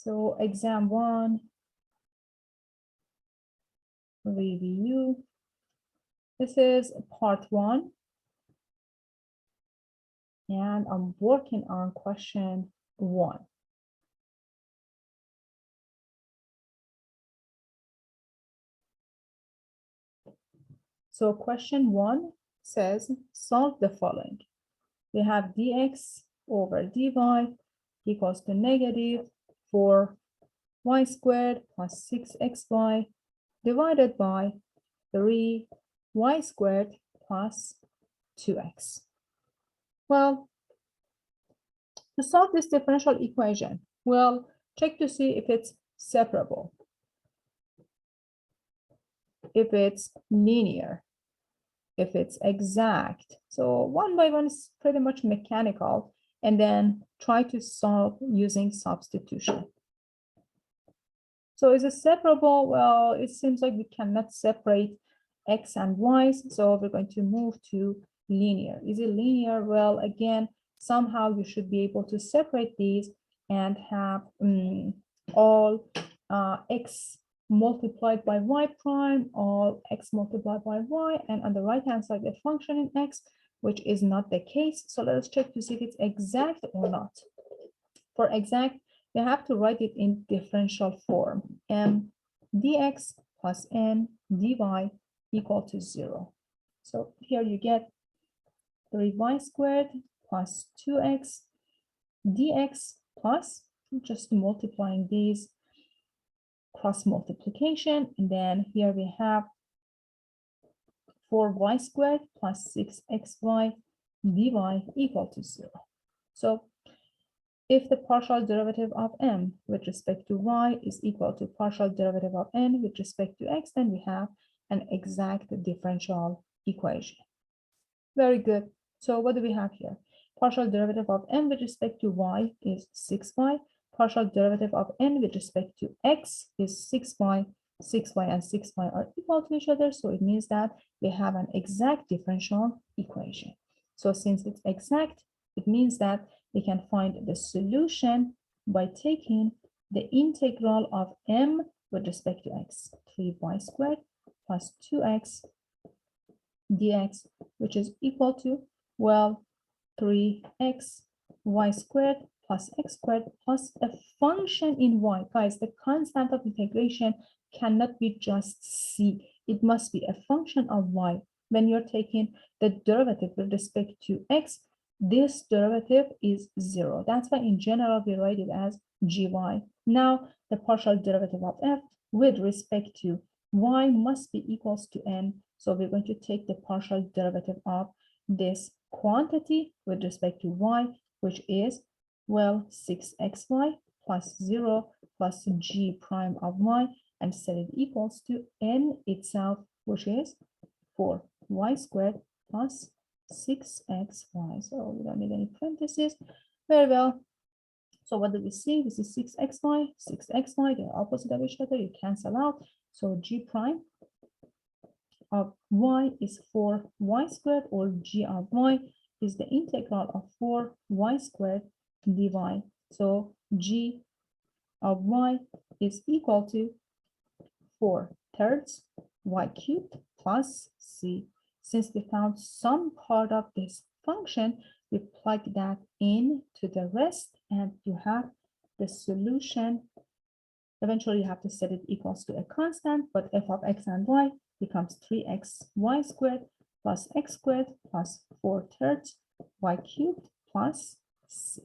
So exam 1 review. This is part 1. And I'm working on question 1. So question 1 says, solve the following. We have dx over dy equals to negative 4y squared plus 6xy divided by 3y squared plus 2x. Well, to solve this differential equation, we'll check to see if it's separable, if it's linear, if it's exact. So one by one is pretty much mechanical, and then try to solve using substitution. So is it separable? Well, it seems like we cannot separate x and y's, so we're going to move to linear. Is it linear? Well, again, somehow you should be able to separate these and have all x multiplied by y prime, all x multiplied by y, and on the right hand side the function in x, which is not the case. So let's check to see if it's exact or not. For exact, you have to write it in differential form. M dx plus n dy equal to 0. So here you get 3y squared plus 2x dx plus, just multiplying these, cross multiplication, and then here we have 4y squared plus 6xy dy equal to 0. So if the partial derivative of m with respect to y is equal to partial derivative of n with respect to x, then we have an exact differential equation. Very good. So what do we have here? Partial derivative of m with respect to y is 6y. Partial derivative of n with respect to x is 6y. 6y and 6y are equal to each other, so it means that we have an exact differential equation. So since it's exact, it means that we can find the solution by taking the integral of m with respect to x, 3y squared plus 2x dx, which is equal to, well, 3x y squared plus x squared plus a function in y. Guys, the constant of integration cannot be just c. It must be a function of y. When you're taking the derivative with respect to x, this derivative is 0. That's why in general we write it as gy. Now the partial derivative of f with respect to y must be equals to n. So we're going to take the partial derivative of this quantity with respect to y, which is, well, 6xy plus 0 plus g prime of y, and set it equals to n itself, which is 4y squared plus 6xy. So we don't need any parentheses. Very well. So what do we see? This is 6xy, 6xy, they're opposite of each other, you cancel out. So g prime of y is 4y squared, or g of y is the integral of 4y squared dy. So g of y is equal to 4/3 y cubed plus c. Since we found some part of this function, we plug that in to the rest, and you have the solution. Eventually, you have to set it equals to a constant, but f of x and y becomes 3xy squared plus x squared plus 4/3 y cubed plus c.